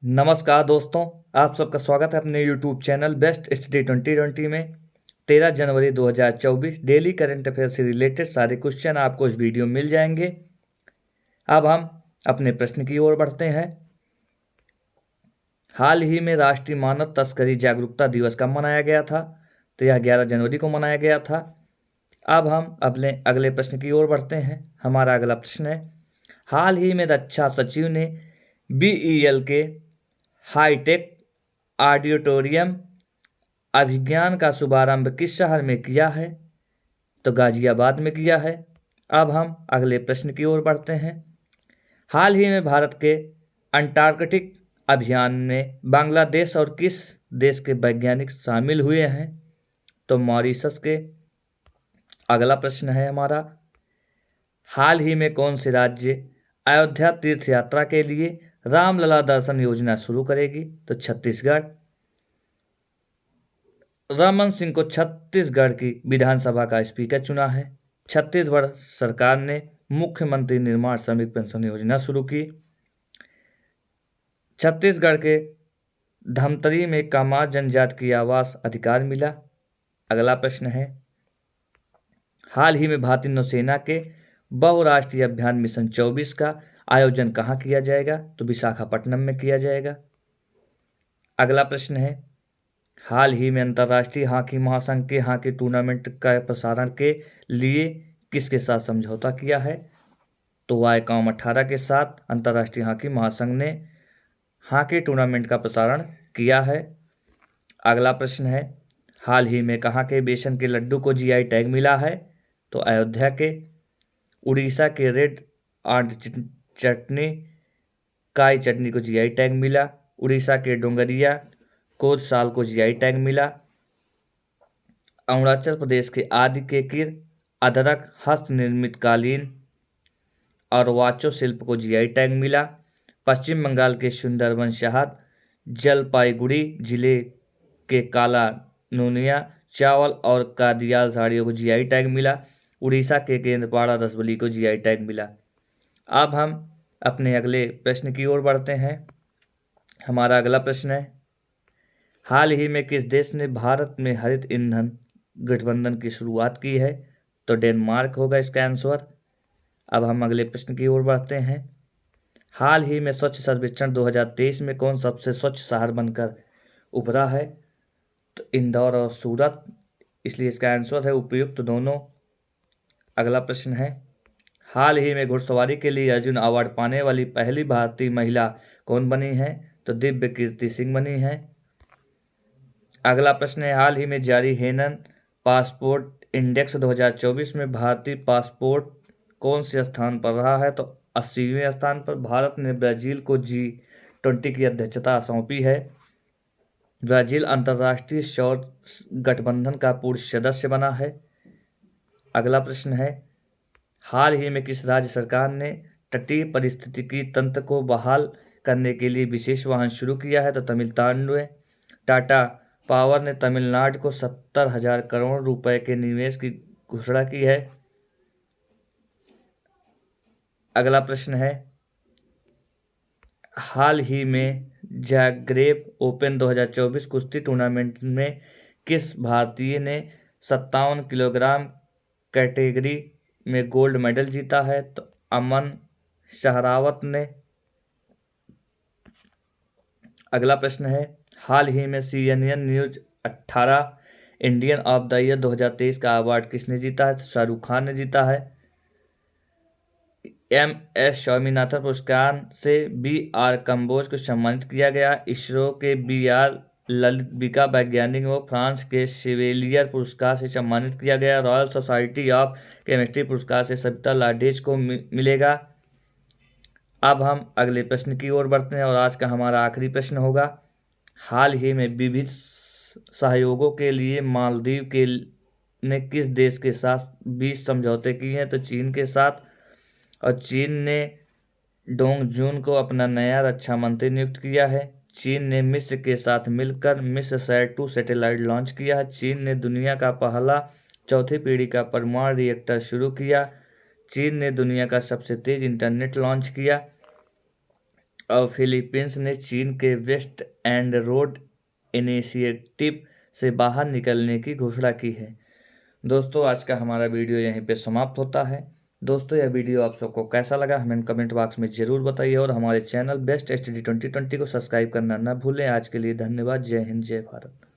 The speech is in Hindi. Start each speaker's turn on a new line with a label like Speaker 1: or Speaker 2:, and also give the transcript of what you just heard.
Speaker 1: नमस्कार दोस्तों, आप सबका स्वागत है अपने YouTube चैनल बेस्ट स्टडी 2020 में। 13 जनवरी 2024 डेली करंट अफेयर से रिलेटेड सारे क्वेश्चन आपको इस वीडियो में मिल जाएंगे। अब हम अपने प्रश्न की ओर बढ़ते हैं। हाल ही में राष्ट्रीय मानव तस्करी जागरूकता दिवस कब मनाया गया था? तो यह 11 जनवरी को मनाया गया था। अब हम अपने अगले प्रश्न की ओर बढ़ते हैं। हमारा अगला प्रश्न है, हाल ही में रक्षा सचिव ने BEL के हाईटेक ऑडिटोरियम अभियान का शुभारंभ किस शहर में किया है? तो गाजियाबाद में किया है। अब हम अगले प्रश्न की ओर बढ़ते हैं। हाल ही में भारत के अंटार्कटिक अभियान में बांग्लादेश और किस देश के वैज्ञानिक शामिल हुए हैं? तो मॉरिशस के। अगला प्रश्न है हमारा, हाल ही में कौन से राज्य अयोध्या तीर्थ यात्रा के लिए रामलला दर्शन योजना शुरू करेगी? तो छत्तीसगढ़। रमन सिंह को छत्तीसगढ़ की विधानसभा का स्पीकर चुना है। छत्तीसगढ़ सरकार ने मुख्यमंत्री निर्माण श्रमिक पेंशन योजना शुरू की। छत्तीसगढ़ के धमतरी में कामार जनजाति की आवास अधिकार मिला। अगला प्रश्न है, हाल ही में भारतीय नौसेना के बहुराष्ट्रीय अभियान मिशन 24 का आयोजन कहाँ किया जाएगा? तो विशाखापट्टनम में किया जाएगा। अगला प्रश्न है, हाल ही में अंतर्राष्ट्रीय हॉकी महासंघ के हॉकी टूर्नामेंट का प्रसारण के लिए किसके साथ समझौता किया है? तो वायकॉम 18 के साथ अंतर्राष्ट्रीय हॉकी महासंघ ने हॉकी टूर्नामेंट का प्रसारण किया है। अगला प्रश्न है, हाल ही में कहाँ के बेसन के लड्डू को GI टैग मिला है? तो अयोध्या के। उड़ीसा के रेड आंट चटनी काई चटनी को GI टैग मिला। उड़ीसा के डोंगरिया कोद साल को GI टैग मिला। अरुणाचल प्रदेश के आदि के किर अदरक हस्त निर्मित कालीन और वाचो शिल्प को GI टैग मिला। पश्चिम बंगाल के सुंदरबन शहर जलपाईगुड़ी जिले के काला नूनिया चावल और कादियाल साड़ियों को GI टैग मिला। उड़ीसा के केंद्रपाड़ा रसबली को GI टैग मिला। अब हम अपने अगले प्रश्न की ओर बढ़ते हैं। हमारा अगला प्रश्न है, हाल ही में किस देश ने भारत में हरित ईंधन गठबंधन की शुरुआत की है? तो डेनमार्क होगा इसका आंसर। अब हम अगले प्रश्न की ओर बढ़ते हैं। हाल ही में स्वच्छ सर्वेक्षण 2023 में कौन सबसे स्वच्छ शहर बनकर उभरा है? तो इंदौर और सूरत, इसलिए इसका आंसर है उपयुक्त दोनों। अगला प्रश्न है, हाल ही में घुड़सवारी के लिए अर्जुन अवार्ड पाने वाली पहली भारतीय महिला कौन बनी है? तो दिव्य कीर्ति सिंह बनी है। अगला प्रश्न है, हाल ही में जारी हेनन पासपोर्ट इंडेक्स 2024 में भारतीय पासपोर्ट कौन से स्थान पर रहा है? तो 80वें स्थान पर। भारत ने ब्राजील को G20 की अध्यक्षता सौंपी है। ब्राजील अंतर्राष्ट्रीय सौर गठबंधन का पूर्व सदस्य बना है। अगला प्रश्न है, हाल ही में किस राज्य सरकार ने तटीय पारिस्थितिकी तंत्र को बहाल करने के लिए विशेष वाहन शुरू किया है? तो तमिलनाडु है। टाटा पावर ने तमिलनाडु को 70,000 करोड़ रुपए के निवेश की घोषणा की है। अगला प्रश्न है, हाल ही में जाग्रेब ओपन 2024 कुश्ती टूर्नामेंट में किस भारतीय ने 57 किलोग्राम कैटेगरी में गोल्ड मेडल जीता है? तो अमन शहरावत ने। अगला प्रश्न है, हाल ही में CNN news 18 Indian of the year 2023 का अवार्ड किसने जीता है? तो शाहरुख खान ने जीता है। MS स्वामीनाथन पुरस्कार से BR कंबोज को सम्मानित किया गया। इसरो के BR ललितविका वैज्ञानिक को फ्रांस के शिवेलियर पुरस्कार से सम्मानित किया गया। रॉयल सोसाइटी ऑफ केमिस्ट्री पुरस्कार से सविता लाडेज को मिलेगा। अब हम अगले प्रश्न की ओर बढ़ते हैं और आज का हमारा आखिरी प्रश्न होगा, हाल ही में विविध सहयोगों के लिए मालदीव के ने किस देश के साथ 20 समझौते किए हैं? तो चीन के साथ। और चीन ने डोंग जून को अपना नया रक्षा मंत्री नियुक्त किया है। चीन ने मिस्र के साथ मिलकर मिस्र सैट-2 सैटेलाइट लॉन्च किया है। चीन ने दुनिया का पहला चौथी पीढ़ी का परमाणु रिएक्टर शुरू किया। चीन ने दुनिया का सबसे तेज इंटरनेट लॉन्च किया। और फिलीपींस ने चीन के वेस्ट एंड रोड इनिशिएटिव से बाहर निकलने की घोषणा की है। दोस्तों, आज का हमारा वीडियो यहीं पे समाप्त होता है। दोस्तों, यह वीडियो आप सबको कैसा लगा हमें कमेंट बॉक्स में ज़रूर बताइए और हमारे चैनल बेस्ट स्टडी 2020 को सब्सक्राइब करना न भूलें। आज के लिए धन्यवाद। जय हिंद, जय भारत।